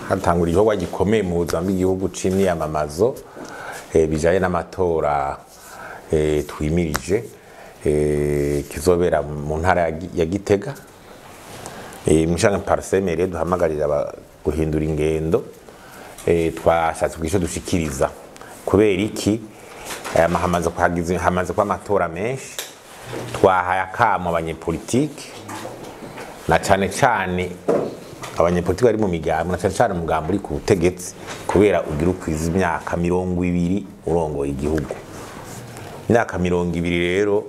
hatangura igikorwa gikomeye mu buzima bw'igihugu c'imyiyamamazo bijanye n'amatora twimirije kizobera mu ntara ya Gitega. Mushange parsemere duhamagarira guhindura ingendo twashatse kwisho dushikiriza kubera iki hamaze kwa amatora menshi twahaye akamo abanyepolitike na cane abanyepolitike bari mu migambo na cane umugambo uri ku butegetsi kubera ugira ukwiza imyaka 20 urongoye igihugu. Imyaka 20 rero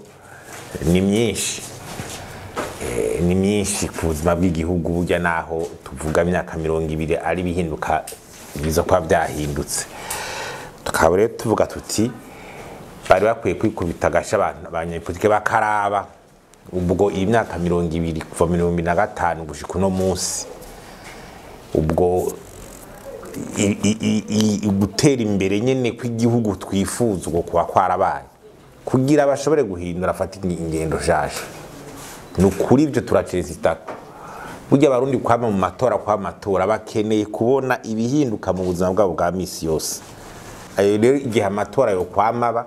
ni myinshi ku buzima bw'igihugu burya naho tuvuga imyaka 20 ari bihinduka biza kwa byahindutse. Tukaba rero tuvuga tuti bari bakwiye kwikubita gasha abanyepolitike bakaraba ubwo iyi myaka 20 kuva 2005 gushika no munsi ubwo gutera imbere nyene kw'igihugu twifuza uko kwa kwarabaye kugira bashobore guhindura afata ingendo shasha. Nukuri ibyo turacirisita burya abarundi kwama mu matora bakeneye kubona ibihinduka mu buzima bwabo bwa misi yose. Rero igihe amatora yo kwamaba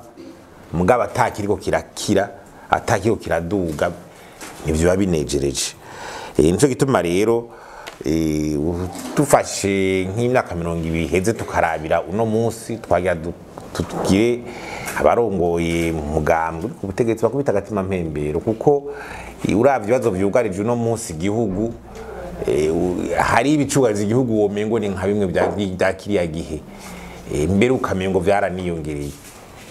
mugabo atakiriko kirakira atakiriko kiraduga nivyo babinejereje. Nico gituma rero dufashe nk'imyaka 20 heze tukarabira uno munsi twagira tutugire abarongoye mugambo ku butegetsi bakubita agatima mpembero kuko uravye bazo vyugarije uno munsi igihugu hari ibicugariza igihugu womengo ni nka bimwe bya kiriya gihe mbere ukamengo vyaraniyongereye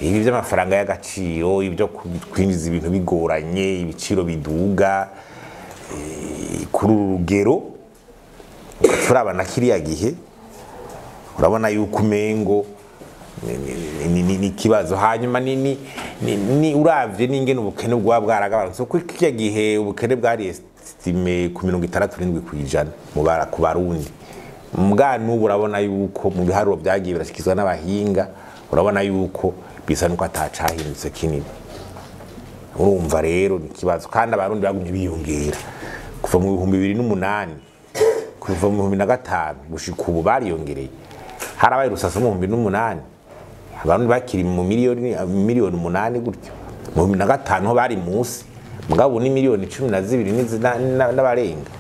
ibi by'amafaranga y'agaciro ibyo kwinjiza ibintu bigoranye ibiciro biduga kuri urugero turabana kiriya gihe urabona yuko umengo ni kibazo hanyuma ni uravye n'ingene ubukene bwa bwaragabanutse kuko kiriya gihe ubukene bwari estime ku 67% ku barundi mbwa n'ubu urabona yuko mu biharuro byagiye birashikizwa n'abahinga urabona yuko bisa nuko atacahindutse kinini. Urumva rero ni kibazo kandi abarundi bagumye biyongera kuva mu 2008 kuva mu 2005 gushika ubu bariyongereye harabaye rusasa mu 2008 abantu bakiri mu miliyoni 8 gutyo mu 2005 ho bari munsi mugabo ni miliyoni 12 n'abarenga.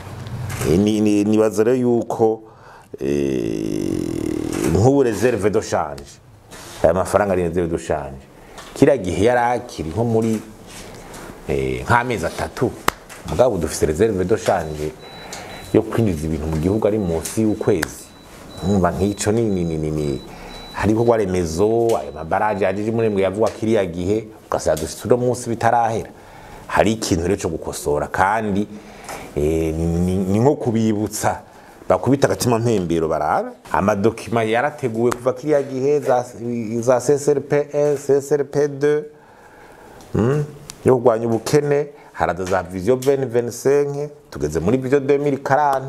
Nibaza rero yuko nk'ubu reserve de change aya mafaranga ari reserve de change kira gihe yarakiri nko muri nk'amezi 3 mugabo dufise reserve de change yo kwinjiza ibintu mu gihugu ari munsi y'ukwezi. Umva nk'ico ni hariho gwaremezo aya mabaraje ajije muri yavuga kiriya gihe ugasaba dufite no munsi bitarahera hari ikintu rero cyo gukosora kandi ni nko kubibutsa bakubita agatima mpembero barabe amadokima yarateguwe kuva kiriya gihe za CSRP1 CSRP2 yo kugwanya ubukene harada za vision 2025 tugeze muri vision 2040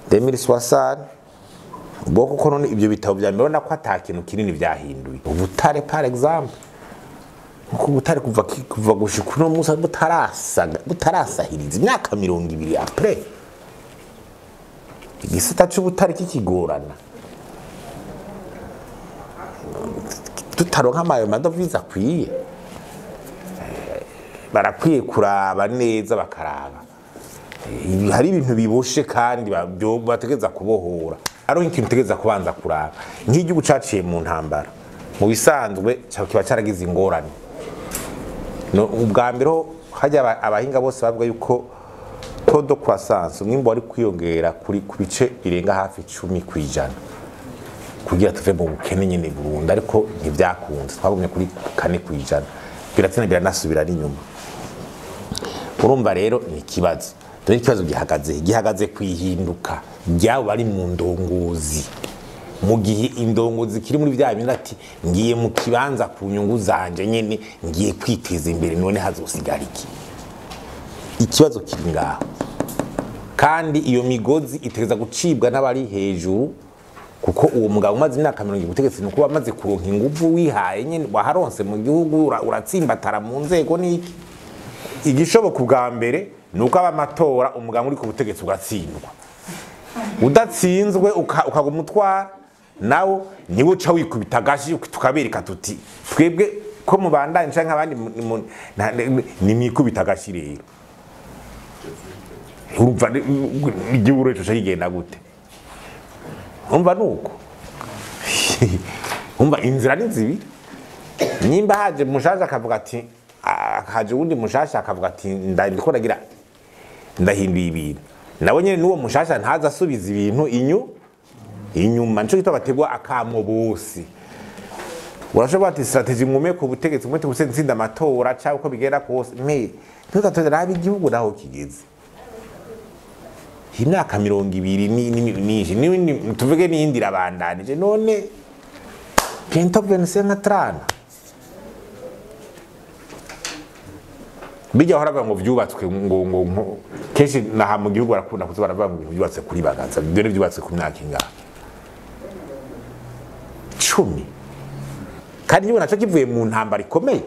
2060 ubwo ko none ibyo bitabo bya mbere ko atakintu kinini byahinduye. Ubutare par exemple uko butare kuva gushika no musa butarasahiriza imyaka 20 après igisata cy'ubutare kikigorana tutaronka amayo madovize akwiye barakwiye kuraba neza bakaraba hari ibintu biboshe kandi bategeza kubohora ari ikintu tegeza kubanza kuraba nk'igihugu caciye mu ntambara mu bisanzwe kiba caragize ingorane no ubwa mbere hajya abahinga bose bavuga yuko todo croissance umwimbo wari kwiyongera ku bice birenga hafi 10% kugira tuve mu bukene nyene Burundi ariko ntibyakunze twabumye kuri 4% biratsina biranasubira n'inyuma. Urumva rero ni kibazo dore ikibazo gihagaze kwihinduka ryabo bari mu ndongozi mu gihe indongozi kiri muri bya bintu ati ngiye mu kibanza ku nyungu zanje nyene ngiye kwiteza imbere none hazosigara iki. Ikibazo kiri ngaho kandi iyo migozi itegeza gucibwa n'abari hejuru kuko uwo mugabo umaze imyaka 20 gutegetse nuko bamaze kuronka inguvu wihaye nyene waharonse mu gihugu uratsimbatara mu nzego niki igishoboka bwa mbere nuko abamatora umugabo uri ku butegetsi ugatsindwa udatsinzwe ukagumutwara nawo niwe uca wikubita gashi tukabereka tuti twebwe ko mubandanye canke abandi ni mikubita gashi rero urumva igihuro ico cyigenda gute umva nuko umva inzira ni zibiri nimba haje mushasha akavuga ati haje undi mushasha akavuga ati ndiko nagira ndahinduye ibintu nawe nyene nuwo mushasha ntaza asubiza ibintu inyuma nico kitwa bategwa akamo bose urashobora ati strategy mwume ku butegetsi mwete busenzinda amatora cyangwa uko bigenda kose ntuzatoza rabi igihugu naho kigeze imyaka 200 ni tuvuge n'indi rabandanije none bientôt 25 bijya horaga ngo vyubatswe ngo keshi naha mu gihugu barakunda kuzo baravuga ngo byubatse kuri bagaza byo byubatse ku myaka ingana 10 kandi niba naco kivuye mu ntambara ikomeye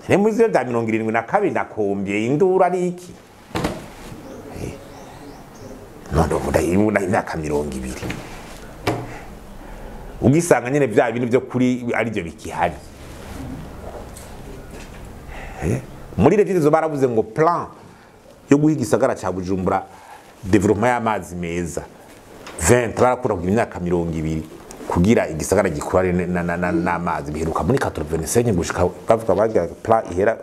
ne muri 1972 nakombye indura ari iki none mudayibuna imyaka 200 ugisanga nyene bya bintu byo kuri ari byo bikihari muri leta baravuze ngo plan yo guhiga isagara cya Bujumbura development y'amazi meza 20 barakura ku myaka 200 kugira igisagara gikurane n'amazi biheruka muri 85 gushika bavuga bagira plan ihera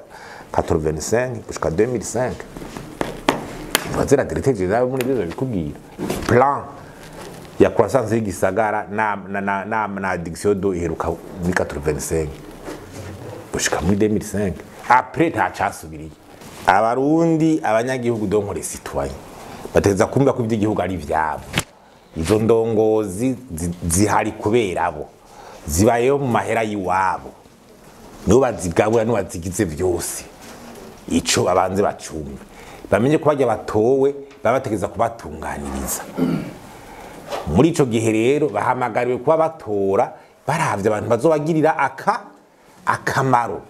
85 gushika 2005 bazera directeur general muri byo bikubwira plan ya croissance y'igisagara na addiction do iheruka muri 85 gushika muri 2005 après ntacasubiriye abarundi abanyagihugu donko les citoyens bateza kumva ko iby'igihugu ari vyabo izo ndongozi zihari kubera abo zibayeho mu mahera yiwabo no bazigabura no bazigize byose ico abanze bacumba bamenye ko bajya batowe babategeza kubatunganiriza muri ico gihe rero bahamagariwe kuba batora baravye abantu bazobagirira akamaro